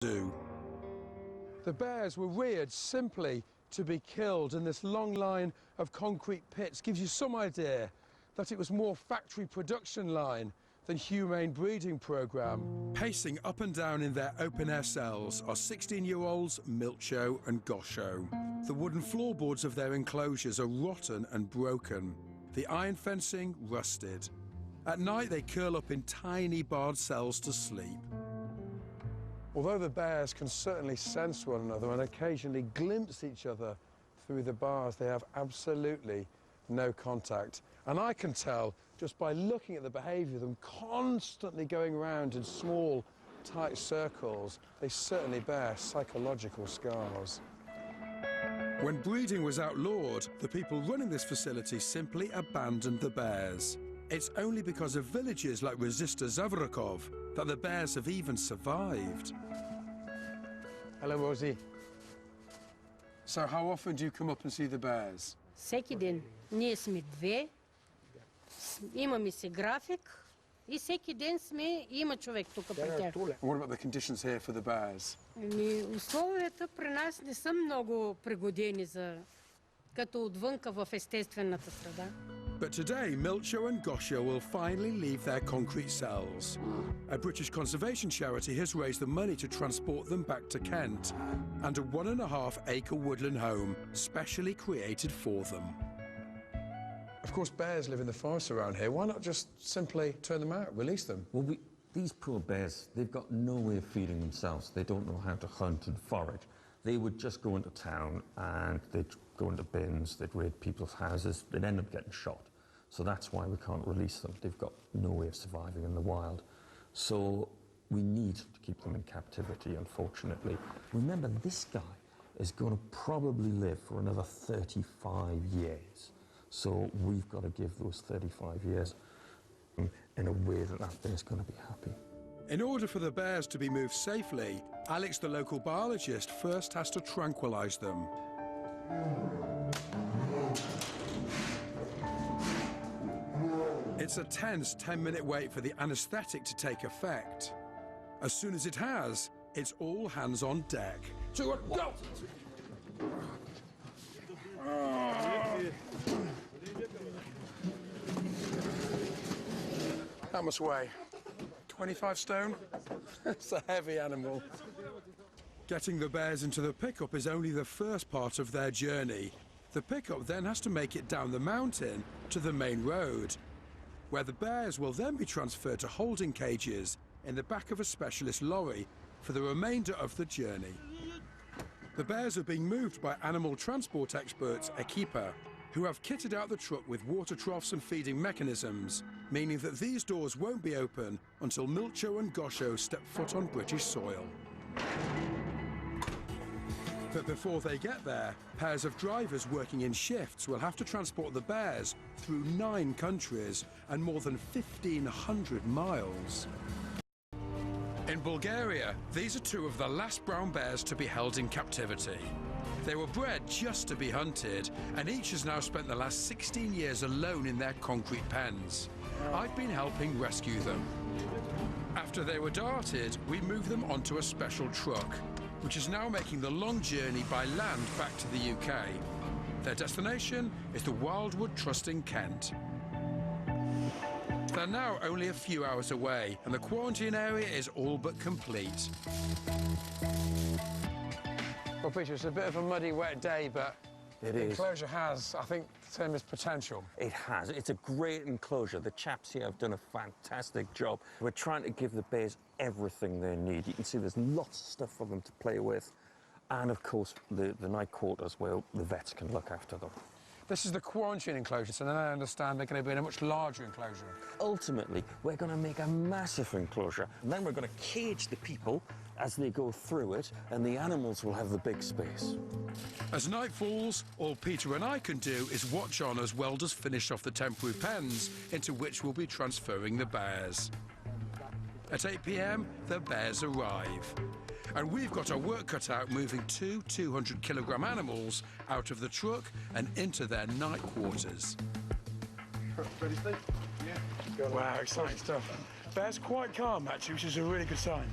zoo. The bears were reared simply to be killed, and this long line of concrete pits gives you some idea that it was more factory production line than humane breeding program. Pacing up and down in their open-air cells are 16-year-olds Milcho and Gosho. The wooden floorboards of their enclosures are rotten and broken, the iron fencing rusted. At night they curl up in tiny barred cells to sleep. Although the bears can certainly sense one another and occasionally glimpse each other through the bars, they have absolutely no contact. And I can tell just by looking at the behaviour of them constantly going around in small, tight circles, they certainly bear psychological scars. When breeding was outlawed, the people running this facility simply abandoned the bears. It's only because of villages like Resista Zavrakov that the bears have even survived. Hello, Rosie. So how often do you come up and see the bears? Всеки ден. Ние сме две, имаме си график и всеки ден сме, има човек тук при тях. What about the conditions here for the bears? Условията при нас не са много пригодени за като отвънка в естествената среда. But today, Milcho and Gosho will finally leave their concrete cells. A British conservation charity has raised the money to transport them back to Kent and a 1.5-acre woodland home specially created for them. Of course, bears live in the forest around here. Why not just simply turn them out, release them? Well, these poor bears, they've got no way of feeding themselves. They don't know how to hunt and forage. They would just go into town and they'd go into bins, they'd raid people's houses, they'd end up getting shot. So that's why we can't release them. They've got no way of surviving in the wild. So we need to keep them in captivity, unfortunately. Remember, this guy is going to probably live for another 35 years. So we've got to give those 35 years in a way that that bear's going to be happy. In order for the bears to be moved safely, Alex, the local biologist, first has to tranquilise them. It's a tense 10-minute wait for the anaesthetic to take effect. As soon as it has, it's all hands on deck. 2, 1, go! That must weigh 25 stone. It's a heavy animal. Getting the bears into the pickup is only the first part of their journey. The pickup then has to make it down the mountain to the main road, where the bears will then be transferred to holding cages in the back of a specialist lorry for the remainder of the journey. The bears are being moved by animal transport experts Equipa, who have kitted out the truck with water troughs and feeding mechanisms, meaning that these doors won't be open until Milcho and Gosho step foot on British soil. But before they get there, pairs of drivers working in shifts will have to transport the bears through 9 countries and more than 1,500 miles. In Bulgaria, these are 2 of the last brown bears to be held in captivity. They were bred just to be hunted, and each has now spent the last 16 years alone in their concrete pens. I've been helping rescue them. After they were darted, we moved them onto a special truck, which is now making the long journey by land back to the UK. Their destination is the Wildwood Trust in Kent. They're now only a few hours away, and the quarantine area is all but complete. Well, Peter, it's a bit of a muddy, wet day, but the enclosure has, I think, the term is potential. It has. It's a great enclosure. The chaps here have done a fantastic job. We're trying to give the bears everything they need. You can see there's lots of stuff for them to play with. And, of course, the night quarters where the vets can look after them. This is the quarantine enclosure, so then I understand they're going to be in a much larger enclosure. Ultimately, we're going to make a massive enclosure, and then we're going to cage the people as they go through it, and the animals will have the big space. As night falls, all Peter and I can do is watch on as welders finish off the temporary pens into which we'll be transferring the bears. At 8 p.m, the bears arrive. And we've got our work cut out moving 2 200-kilogram animals out of the truck and into their night quarters. Ready, Steve? Yeah. Wow, exciting stuff. Bear's quite calm, actually, which is a really good sign.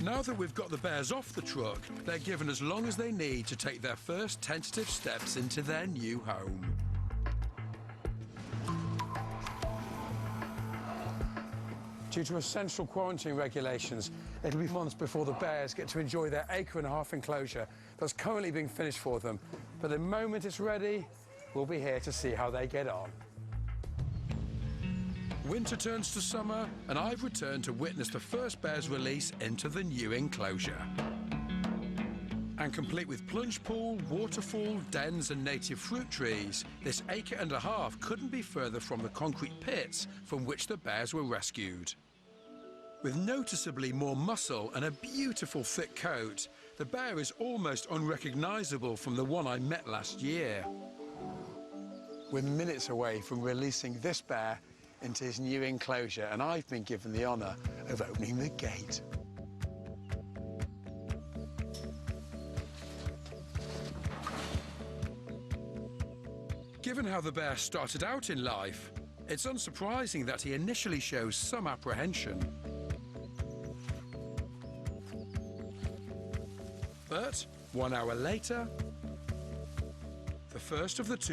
Now that we've got the bears off the truck, they're given as long as they need to take their first tentative steps into their new home. Due to essential quarantine regulations, it'll be months before the bears get to enjoy their acre-and-a-half enclosure that's currently being finished for them. But the moment it's ready, we'll be here to see how they get on. Winter turns to summer, and I've returned to witness the first bear's release into the new enclosure. And complete with plunge pool, waterfall, dens and native fruit trees, this acre-and-a-half couldn't be further from the concrete pits from which the bears were rescued. With noticeably more muscle and a beautiful thick coat, the bear is almost unrecognisable from the one I met last year. We're minutes away from releasing this bear into his new enclosure, and I've been given the honour of opening the gate. Given how the bear started out in life, it's unsurprising that he initially shows some apprehension. But 1 hour later, the first of the two